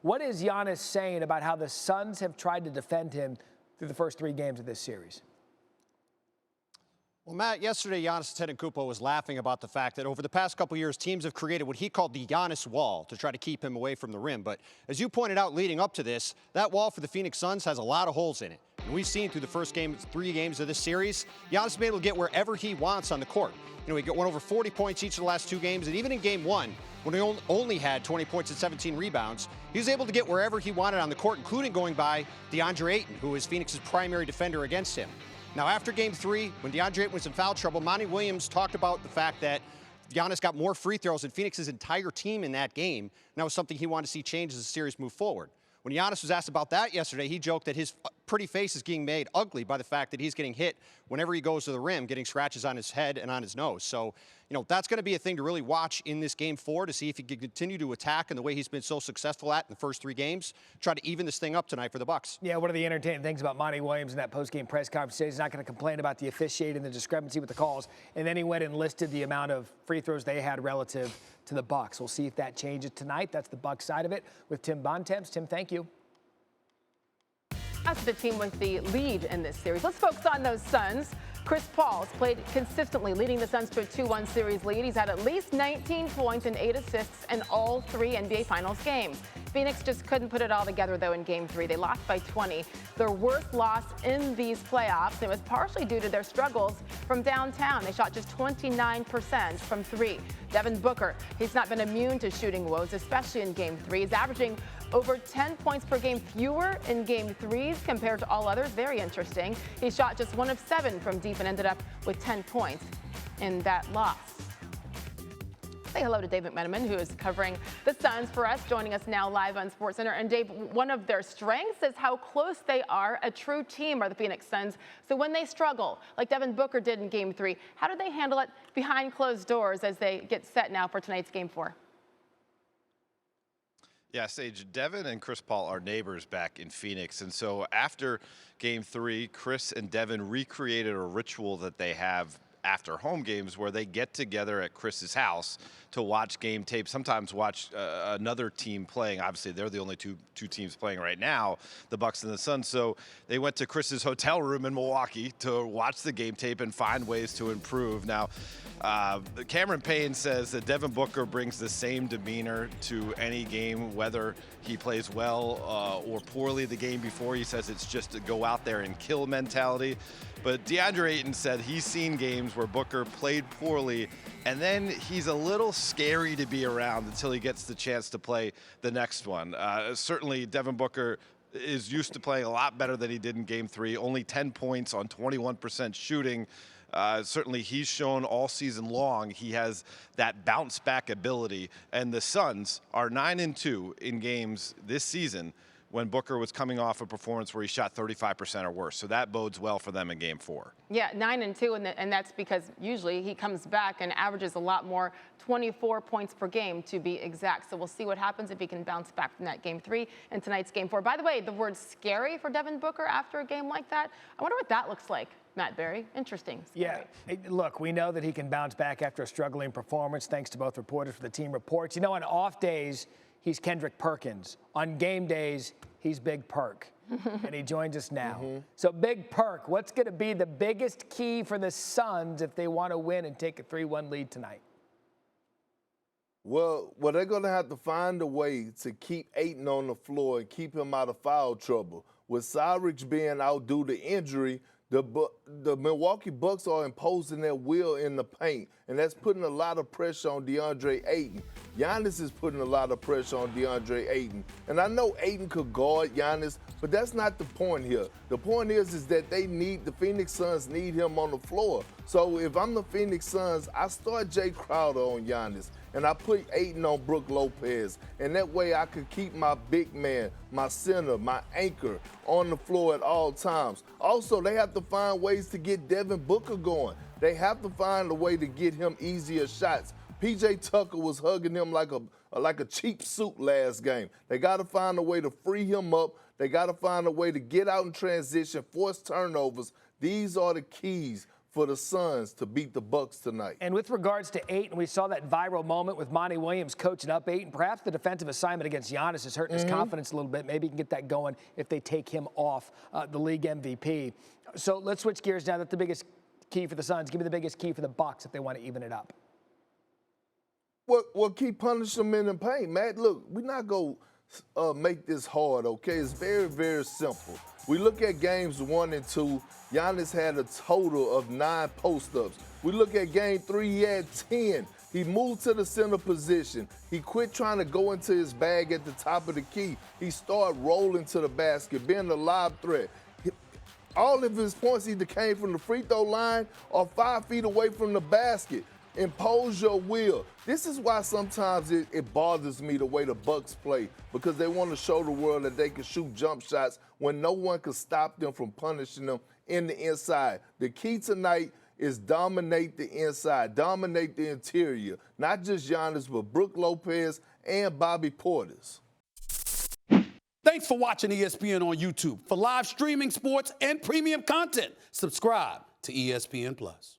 What is Giannis saying about how the Suns have tried to defend him through the first 3 games of this series? Well, Matt, yesterday Giannis Antetokounmpo was laughing about the fact that over the past couple years, teams have created what he called the Giannis wall to try to keep him away from the rim. But as you pointed out leading up to this, that wall for the Phoenix Suns has a lot of holes in it. And we've seen through the first 3 games of this series, Giannis has been able to get wherever he wants on the court. You know, he went over 40 points each of the last 2 games, and even in game 1, when he only had 20 points and 17 rebounds, he was able to get wherever he wanted on the court, including going by DeAndre Ayton, who is Phoenix's primary defender against him. Now, after game 3, when DeAndre Ayton was in foul trouble, Monty Williams talked about the fact that Giannis got more free throws than Phoenix's entire team in that game. And that was something he wanted to see change as the series moved forward. When Giannis was asked about that yesterday, he joked that his pretty face is getting made ugly by the fact that he's getting hit whenever he goes to the rim, getting scratches on his head and on his nose. So, you know, that's going to be a thing to really watch in this game 4 to see if he can continue to attack in the way he's been so successful at in the first 3 games. Try to even this thing up tonight for the Bucks. Yeah, one of the entertaining things about Monty Williams in that post-game press conference today, he's not going to complain about the officiating, the discrepancy with the calls, and then he went and listed the amount of free throws they had relative to the Bucks. We'll see if that changes tonight. That's the Bucks side of it with Tim Bontemps. Tim, thank you. That's the team with the lead in this series. Let's focus on those Suns. Chris Paul's played consistently, leading the Suns to a 2-1 series lead. He's had at least 19 points and 8 assists in all 3 NBA Finals games. Phoenix just couldn't put it all together, though, in Game 3. They lost by 20, their worst loss in these playoffs. It was partially due to their struggles from downtown. They shot just 29% from 3. Devin Booker, he's not been immune to shooting woes, especially in Game 3. He's averaging over 10 points per game fewer in Game 3s compared to all others. Very interesting. He shot just 1 of 7 from deep and ended up with 10 points in that loss. Say hello to Dave McMenamin, who is covering the Suns for us, joining us now live on SportsCenter. And Dave, one of their strengths is how close they are. A true team are the Phoenix Suns. So when they struggle, like Devin Booker did in Game 3, how do they handle it behind closed doors as they get set now for tonight's Game 4? Yeah, Sage, Devin and Chris Paul are neighbors back in Phoenix. And so after Game 3, Chris and Devin recreated a ritual that they have after home games where they get together at Chris's house to watch game tape, sometimes watch another team playing. Obviously, they're the only two teams playing right now, the Bucks and the Suns. So they went to Chris's hotel room in Milwaukee to watch the game tape and find ways to improve. Now, Cameron Payne says that Devin Booker brings the same demeanor to any game, whether he plays well or poorly the game before. He says it's just a go out there and kill mentality. But DeAndre Ayton said he's seen games where Booker played poorly, and then he's a little scary to be around until he gets the chance to play the next one. Certainly, Devin Booker is used to playing a lot better than he did in Game 3, only 10 points on 21% shooting. Certainly, he's shown all season long he has that bounce back ability. And the Suns are 9-2 in games this season when Booker was coming off a performance where he shot 35% or worse. So that bodes well for them in Game 4. Yeah, 9-2, and that's because usually he comes back and averages a lot more, 24 points per game to be exact. So we'll see what happens if he can bounce back from that Game 3 and tonight's Game 4. By the way, the word scary for Devin Booker after a game like that, I wonder what that looks like. Matt Berry, interesting. Scary. Yeah, look, we know that he can bounce back after a struggling performance, thanks to both reporters for the team reports. You know, on off days, he's Kendrick Perkins. On game days, he's Big Perk, and he joins us now. So, Big Perk, what's going to be the biggest key for the Suns if they want to win and take a 3-1 lead tonight? Well, they're going to have to find a way to keep Ayton on the floor and keep him out of foul trouble. With Cyrix being out due to injury, the Milwaukee Bucks are imposing their will in the paint, and that's putting a lot of pressure on DeAndre Ayton. Giannis is putting a lot of pressure on DeAndre Ayton. And I know Ayton could guard Giannis, but that's not the point here. The point is that the Phoenix Suns need him on the floor. So if I'm the Phoenix Suns, I start Jay Crowder on Giannis, and I put Ayton on Brook Lopez. And that way I could keep my big man, my center, my anchor on the floor at all times. Also, they have to find ways to get Devin Booker going. They have to find a way to get him easier shots. P.J. Tucker was hugging him like a cheap suit last game. They got to find a way to free him up. They got to find a way to get out in transition, force turnovers. These are the keys for the Suns to beat the Bucks tonight. And with regards to 8, and we saw that viral moment with Monty Williams coaching up 8, and perhaps the defensive assignment against Giannis is hurting his confidence a little bit. Maybe he can get that going if they take him off the league MVP. So let's switch gears now. That's the biggest key for the Suns. Give me the biggest key for the Bucks if they want to even it up. Well, keep punishing them in the paint, Matt. Look, we're not going to make this hard, okay? It's very, very simple. We look at games 1 and 2. Giannis had a total of 9 post-ups. We look at game 3, he had 10. He moved to the center position. He quit trying to go into his bag at the top of the key. He started rolling to the basket, being a lob threat. All of his points either came from the free throw line or 5 feet away from the basket. Impose your will. This is why sometimes it bothers me the way the Bucks play, because they want to show the world that they can shoot jump shots when no one can stop them from punishing them in the inside. The key tonight is dominate the inside, dominate the interior. Not just Giannis, but Brook Lopez and Bobby Portis. Thanks for watching ESPN on YouTube. For live streaming sports and premium content, subscribe to ESPN+.